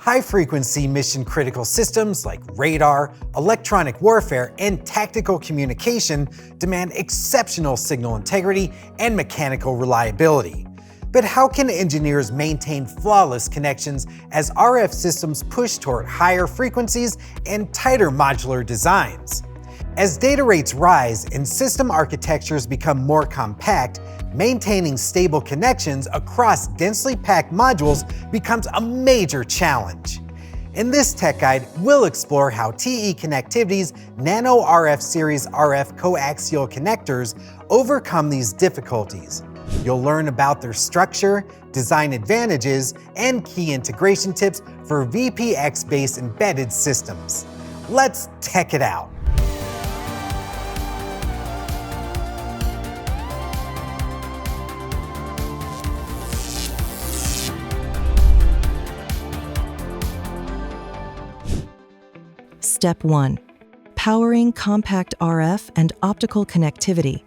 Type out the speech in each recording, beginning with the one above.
High-frequency mission-critical systems like radar, electronic warfare, and tactical communication demand exceptional signal integrity and mechanical reliability. But how can engineers maintain flawless connections as RF systems push toward higher frequencies and tighter modular designs? As data rates rise and system architectures become more compact, maintaining stable connections across densely packed modules becomes a major challenge. In this tech guide, we'll explore how TE Connectivity's NanoRF series RF coaxial connectors overcome these difficulties. You'll learn about their structure, design advantages, and key integration tips for VPX-based embedded systems. Let's tech it out. Step 1. Powering compact RF and optical connectivity.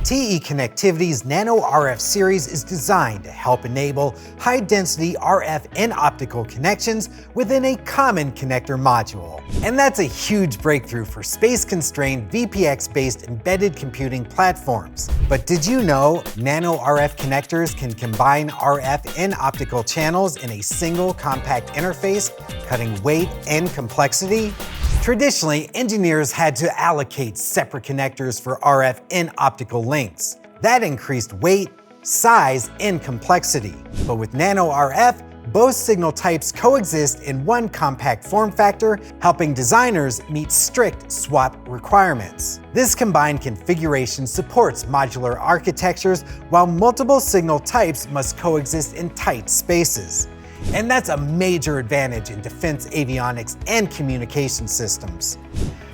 TE Connectivity's NanoRF series is designed to help enable high-density RF and optical connections within a common connector module. And that's a huge breakthrough for space-constrained VPX-based embedded computing platforms. But did you know NanoRF connectors can combine RF and optical channels in a single compact interface, cutting weight and complexity? Traditionally, engineers had to allocate separate connectors for RF and optical links. That increased weight, size, and complexity. But with NanoRF, both signal types coexist in one compact form factor, helping designers meet strict swap requirements. This combined configuration supports modular architectures, while multiple signal types must coexist in tight spaces. And that's a major advantage in defense avionics and communication systems.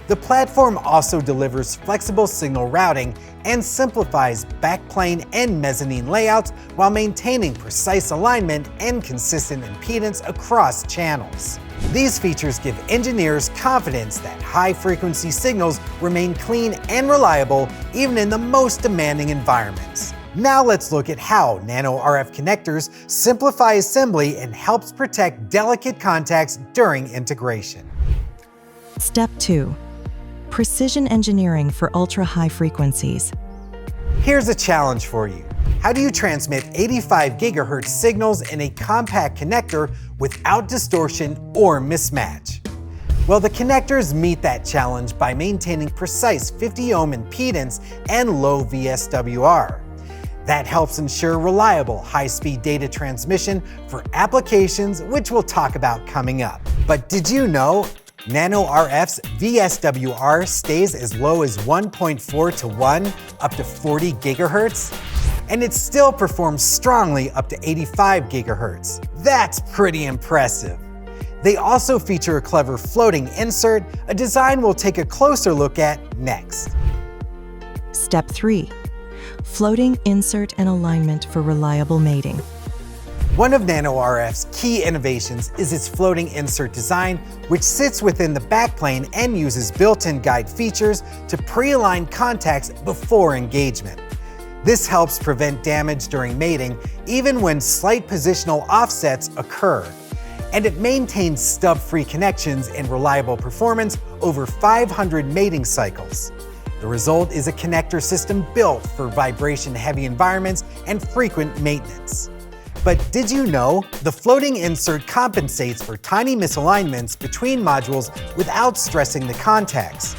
The platform also delivers flexible signal routing and simplifies backplane and mezzanine layouts while maintaining precise alignment and consistent impedance across channels. These features give engineers confidence that high-frequency signals remain clean and reliable even in the most demanding environments. Now let's look at how NanoRF connectors simplify assembly and helps protect delicate contacts during integration. Step 2. Precision engineering for ultra-high frequencies. Here's a challenge for you. How do you transmit 85 GHz signals in a compact connector without distortion or mismatch? Well, the connectors meet that challenge by maintaining precise 50 ohm impedance and low VSWR. That helps ensure reliable, high-speed data transmission for applications which we'll talk about coming up. But did you know NanoRF's VSWR stays as low as 1.4 to 1 up to 40 GHz? And it still performs strongly up to 85 GHz. That's pretty impressive. They also feature a clever floating insert, a design we'll take a closer look at next. Step 3. Floating insert and alignment for reliable mating. One of NanoRF's key innovations is its floating insert design, which sits within the backplane and uses built-in guide features to pre-align contacts before engagement. This helps prevent damage during mating, even when slight positional offsets occur. And it maintains stub-free connections and reliable performance over 500 mating cycles. The result is a connector system built for vibration-heavy environments and frequent maintenance. But did you know the floating insert compensates for tiny misalignments between modules without stressing the contacts?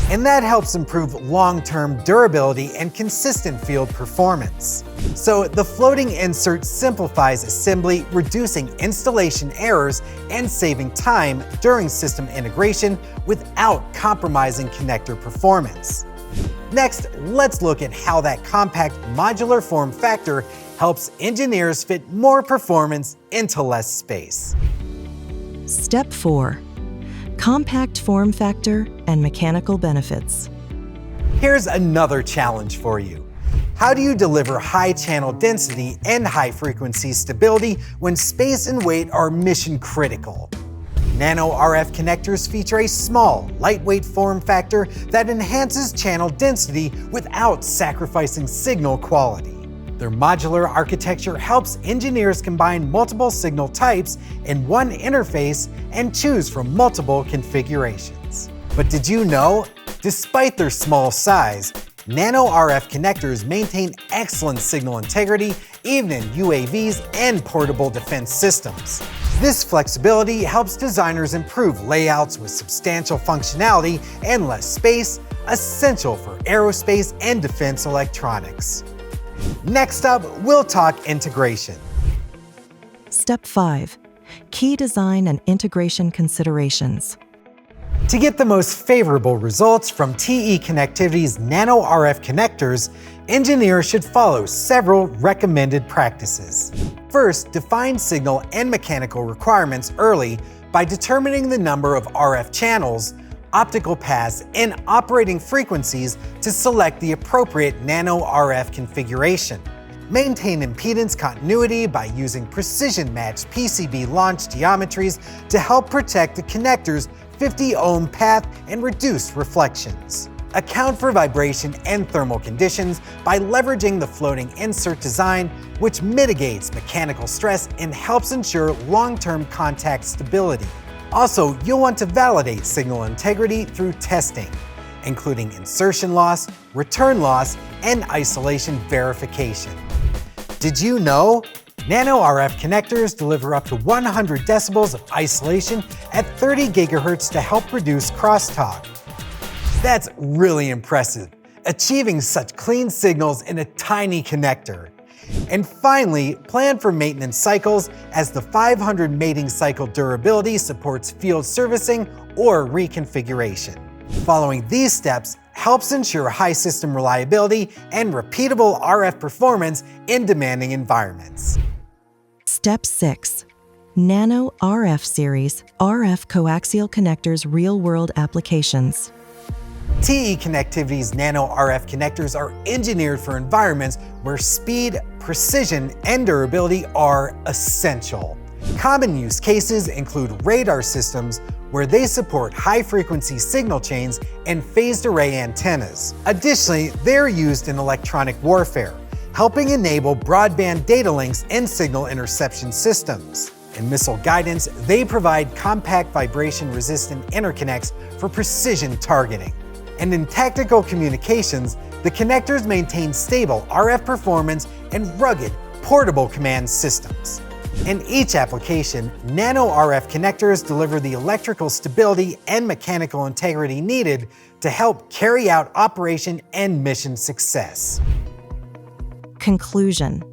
And that helps improve long-term durability and consistent field performance. So the floating insert simplifies assembly, reducing installation errors and saving time during system integration without compromising connector performance. Next, let's look at how that compact modular form factor helps engineers fit more performance into less space. Step 4. Compact form factor and mechanical benefits. Here's another challenge for you. How do you deliver high channel density and high frequency stability when space and weight are mission critical? NanoRF connectors feature a small, lightweight form factor that enhances channel density without sacrificing signal quality. Their modular architecture helps engineers combine multiple signal types in one interface and choose from multiple configurations. But did you know? Despite their small size, NanoRF connectors maintain excellent signal integrity even in UAVs and portable defense systems. This flexibility helps designers improve layouts with substantial functionality and less space, essential for aerospace and defense electronics. Next up, we'll talk integration. Step 5. Key design and integration considerations. To get the most favorable results from TE Connectivity's NanoRF connectors, engineers should follow several recommended practices. First, define signal and mechanical requirements early by determining the number of RF channels, optical paths, and operating frequencies to select the appropriate NanoRF configuration. Maintain impedance continuity by using precision-matched PCB launch geometries to help protect the connector's 50-ohm path and reduce reflections. Account for vibration and thermal conditions by leveraging the floating insert design, which mitigates mechanical stress and helps ensure long-term contact stability. Also, you'll want to validate signal integrity through testing, including insertion loss, return loss, and isolation verification. Did you know? NanoRF connectors deliver up to 100 decibels of isolation at 30 GHz to help reduce crosstalk. That's really impressive, achieving such clean signals in a tiny connector. And finally, plan for maintenance cycles, as the 500 mating cycle durability supports field servicing or reconfiguration. Following these steps helps ensure high system reliability and repeatable RF performance in demanding environments. Step 6. NanoRF Series RF Coaxial Connectors Real-World Applications. TE Connectivity's NanoRF connectors are engineered for environments where speed, precision, and durability are essential. Common use cases include radar systems, where they support high-frequency signal chains and phased array antennas. Additionally, they're used in electronic warfare, helping enable broadband data links and signal interception systems. In missile guidance, they provide compact vibration-resistant interconnects for precision targeting. And in tactical communications, the connectors maintain stable RF performance and rugged, portable command systems. In each application, NanoRF connectors deliver the electrical stability and mechanical integrity needed to help carry out operation and mission success. Conclusion.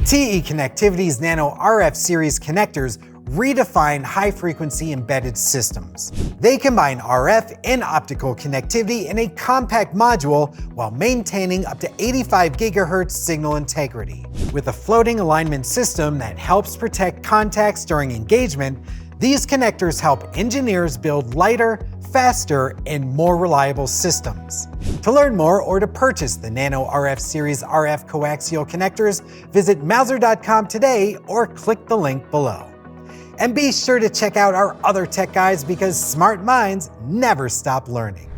TE Connectivity's NanoRF series connectors redefine high-frequency embedded systems. They combine RF and optical connectivity in a compact module while maintaining up to 85 GHz signal integrity. With a floating alignment system that helps protect contacts during engagement, these connectors help engineers build lighter, faster, and more reliable systems. To learn more or to purchase the NanoRF series RF coaxial connectors, visit Mouser.com today or click the link below. And be sure to check out our other tech guides, because smart minds never stop learning.